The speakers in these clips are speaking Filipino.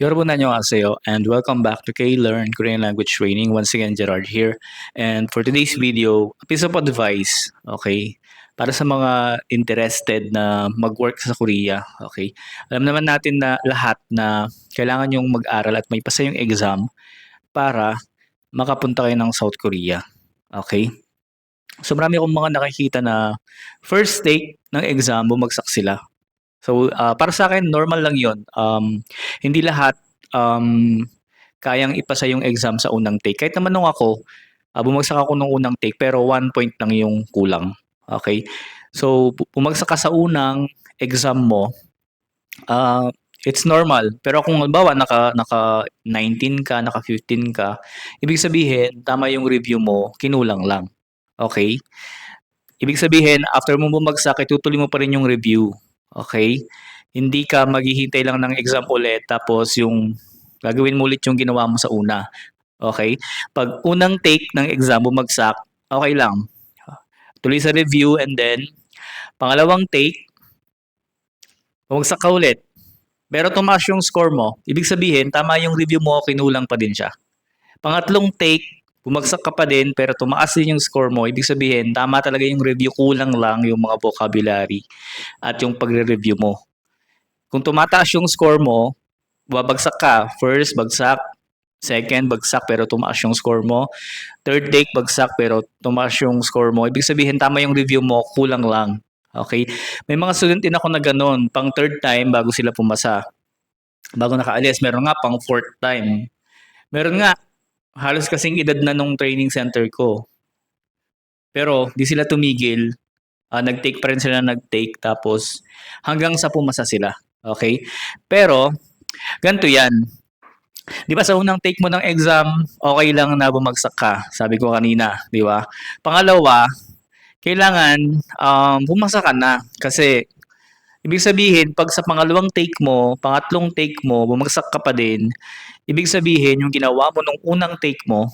여러분 안녕하세요 and welcome back to K-Learn Korean Language Training. Once again, Gerard here. And for today's video, a piece of advice, okay? Para sa mga interested na mag-work sa Korea, okay? Alam naman natin na lahat na kailangan yung mag-aral at may pasa yung exam para makapunta kayo ng South Korea. Okay? So marami akong mga nakikita na first take ng exam, bumagsak sila. So, para sa akin normal lang 'yon. Hindi lahat, kayang ipasa yung exam sa unang take. Kahit naman nung ako, bumagsak ako nung unang take pero 1 point lang yung kulang, okay. So, bumagsak ka sa unang exam mo, it's normal. Pero kung halimbawa naka 19 ka, naka 15 ka, ibig sabihin tama yung review mo, kinulang lang, okay. Ibig sabihin after mo bumagsak itutuloy mo pa rin yung review, okay? Hindi ka maghihintay lang ng exam ulit tapos yung gagawin mo ulit yung ginawa mo sa una, okay? 'Pag unang take ng exam bumagsak, okay lang. Tuloy sa review and then pangalawang take, bumagsak ka ulit, pero tumaas yung score mo, ibig sabihin tama yung review mo, kinulang pa din siya. Pangatlong take, bumagsak ka pa din pero tumaas din yung score mo, ibig sabihin tama talaga yung review, kulang lang yung mga vocabulary at yung pagre-review mo. Kung tumataas yung score mo, babagsak ka. First, bagsak. Second, bagsak pero tumaas yung score mo. Third take, bagsak pero tumaas yung score mo. Ibig sabihin tama yung review mo, kulang lang. Okay? May mga student din ako na ganun, pang third time bago sila pumasa. Bago nakaalis, meron nga pang fourth time. Meron nga, halos kasing edad na nung training center ko. Pero di sila tumigil, nag-take pa rin sila nag-take tapos hanggang sa pumasa sila. Okay? Pero, ganito yan. Di ba sa unang take mo ng exam, okay lang na bumagsak ka. Sabi ko kanina, di ba? Pangalawa, kailangan bumasa ka na. Kasi, ibig sabihin, pag sa pangalawang take mo, pangatlong take mo, bumagsak ka pa din, ibig sabihin, yung ginawa mo nung unang take mo,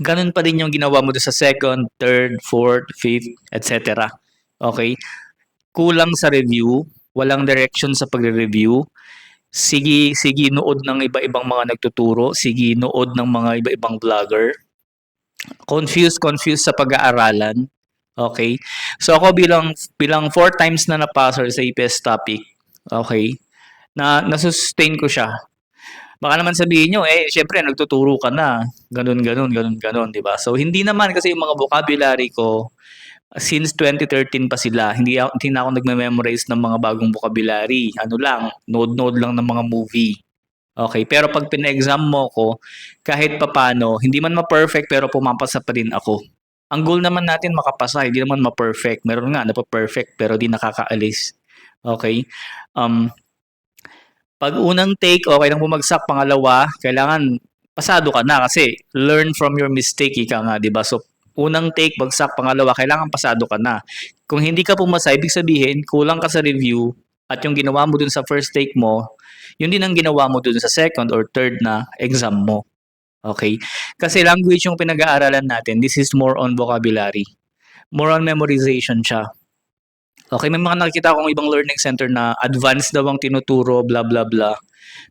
ganun pa din yung ginawa mo sa second, third, fourth, fifth, etc. Okay? Kulang sa review, walang direction sa pagre-review, sige nood ng iba-ibang mga nagtuturo, sige nood ng mga iba-ibang vlogger, confused sa pag-aaralan, okay? So ako bilang 4 times na napasa sa EPS topic, okay, na-sustain ko siya. Baka naman sabihin nyo, syempre nagtuturo ka na, ganun, di ba? So hindi naman kasi yung mga vocabulary ko, since 2013 pa sila, hindi na ako nagme-memorize ng mga bagong vocabulary. Ano lang, node lang ng mga movie. Okay, pero pag pina-exam mo ko, kahit papano, hindi man ma-perfect pero pumapasa pa din ako. Ang goal naman natin makapasa, hindi naman ma-perfect. Meron nga na-perfect pero di nakakaalis. Okay? Pag unang take, okay lang bumagsak. Pangalawa, kailangan pasado ka na kasi learn from your mistake, ika nga, di ba? So, unang take, bagsak. Pangalawa, kailangan pasado ka na. Kung hindi ka pumasa, ibig sabihin, kulang ka sa review at yung ginawa mo dun sa first take mo, yun din ang ginawa mo dun sa second or third na exam mo. Okay? Kasi language yung pinag-aaralan natin, this is more on vocabulary. More on memorization siya. Okay, may mga nakikita akong ibang learning center na advanced daw ang tinuturo, blah, blah, blah.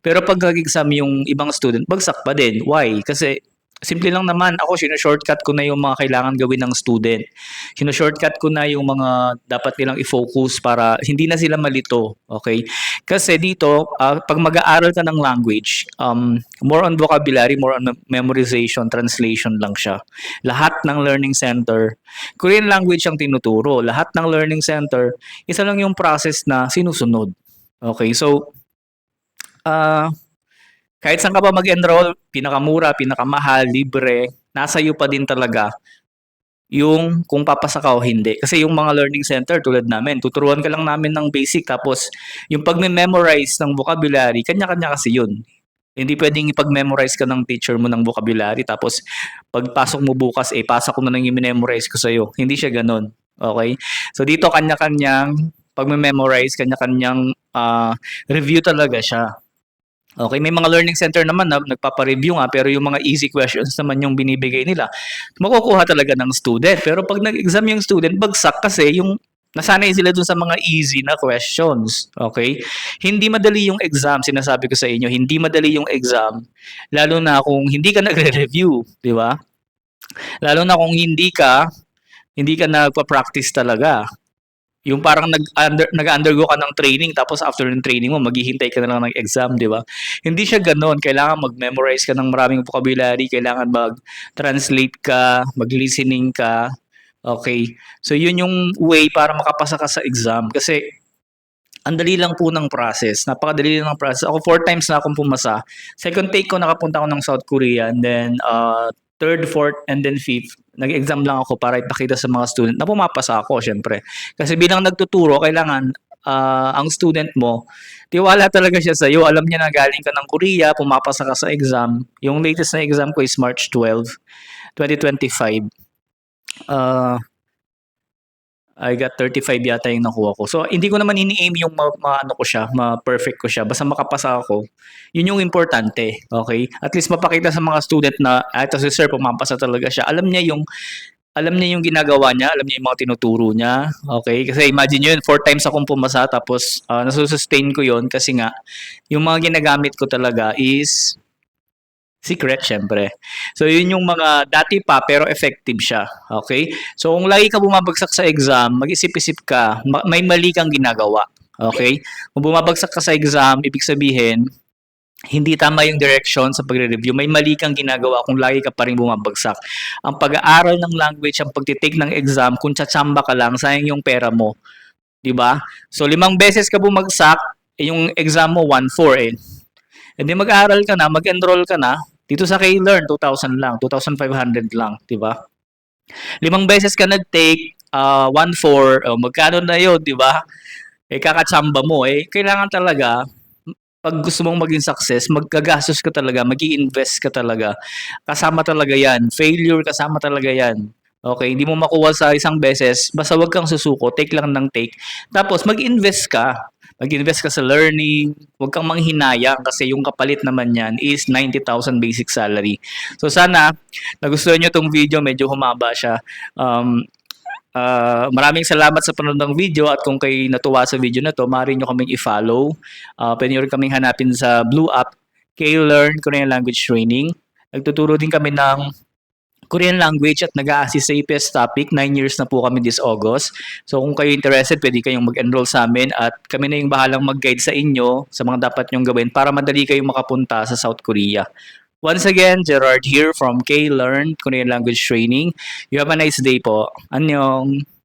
Pero pag nag-exam yung ibang student, bagsak pa din. Why? Kasi simple lang naman, ako shortcut ko na yung mga kailangan gawin ng student. Shortcut ko na yung mga dapat nilang i-focus para hindi na sila malito. Okay? Kasi dito, pag mag-aaral ka ng language, more on vocabulary, more on memorization, translation lang siya. Lahat ng learning center, Korean language ang tinuturo. Lahat ng learning center, isa lang yung process na sinusunod. Okay? So, kahit saan ka pa mag-enroll, pinakamura, pinakamahal, libre, nasa iyo pa din talaga yung kung papasa ka o hindi. Kasi yung mga learning center tulad namin, tuturuan ka lang namin ng basic tapos yung pag-memorize ng vocabulary, kanya-kanya kasi yun. Hindi pwedeng ipag-memorize ka ng teacher mo ng vocabulary tapos pagpasok mo bukas, pasa ko na lang yung memorize ko sa'yo. Hindi siya ganun. Okay? So dito kanya-kanyang pag-memorize, kanya-kanyang review talaga siya. Okay, may mga learning center naman na nagpapa-review nga pero yung mga easy questions naman yung binibigay nila. Makukuha talaga ng student. Pero pag nag-exam yung student, bagsak kasi yung nasanay sila dun sa mga easy na questions. Okay? Hindi madali yung exam, sinasabi ko sa inyo, hindi madali yung exam, lalo na kung hindi ka nagre-review, di ba? Lalo na kung hindi ka nagpa-practice talaga. Yung parang nag-undergo ka ng training tapos after ng training mo maghihintay ka na lang ng exam, 'di ba? Hindi siya ganoon. Kailangan mag-memorize ka ng maraming vocabulary, kailangan mag-translate ka, mag-listening ka. Okay? So yun yung way para makapasa ka sa exam kasi ang dali lang po ng process. Napakadali lang ng process. Ako 4 times na akong pumasa. Second take ko nakapunta ako ng South Korea and then third, fourth, and then fifth. Nag-exam lang ako para ipakita sa mga student na pumapasa ako, syempre. Kasi bilang nagtuturo, kailangan ang student mo, tiwala talaga siya sa'yo. Alam niya na galing ka ng Korea, pumapasa ka sa exam. Yung latest na exam ko is March 12, 2025. I got 35 yata yung nakuha ko. So, hindi ko naman ini-aim yung ano ko siya, ma-perfect ko siya. Basta makapasa ako. Yun yung importante. Okay? At least mapakita sa mga student na, ito si sir, pumapasa talaga siya. Alam niya yung ginagawa niya, alam niya yung mga tinuturo niya. Okay? Kasi imagine nyo yun, 4 times akong pumasa, tapos nasusustain ko yun kasi nga, yung mga ginagamit ko talaga is secret, syempre. So, yun yung mga dati pa, pero effective siya. Okay? So, kung lagi ka bumabagsak sa exam, mag-isip-isip ka, may mali kang ginagawa. Okay? Kung bumabagsak ka sa exam, ibig sabihin, hindi tama yung direction sa pagre-review. May mali kang ginagawa kung lagi ka pa rin bumabagsak. Ang pag-aaral ng language, ang pagtitake ng exam, kung tsatsamba ka lang, sayang yung pera mo. 'Di ba? So, 5 beses ka bumagsak, yung exam mo 1-4 eh. Hindi mag-aaral ka na, mag-enroll ka na, dito sa K-Learn, 2,000 lang, 2,500 lang, di ba? 5 beses ka nag-take, 1-4, magkano na yun, di ba? Eh, kakatsamba mo, eh, kailangan talaga, pag gusto mong maging success, magkagastos ka talaga, mag invest ka talaga. Kasama talaga yan. Failure, kasama talaga yan. Okay, hindi mo makuha sa isang beses, basta wag kang susuko, take lang ng take. Tapos mag-invest ka. Mag-invest ka sa learning, huwag kang manghinayang kasi yung kapalit naman yan is 90,000 basic salary. So sana, nagustuhan nyo tong video, medyo humaba siya. Maraming salamat sa panonood ng video at kung kayo natuwa sa video na to, maaari nyo kaming i-follow. Pwede nyo rin kaming hanapin sa Blue App, K-Learn Korean Language Training. Nagtuturo din kami ng Korean language at nag-a-assist sa EPS topic. 9 years na po kami this August. So kung kayo interested, pwede kayong mag-enroll sa amin at kami na yung bahalang mag-guide sa inyo sa mga dapat nyong gawin para madali kayong makapunta sa South Korea. Once again, Gerard here from K-Learn Korean Language Training. You have a nice day po. Annyeong!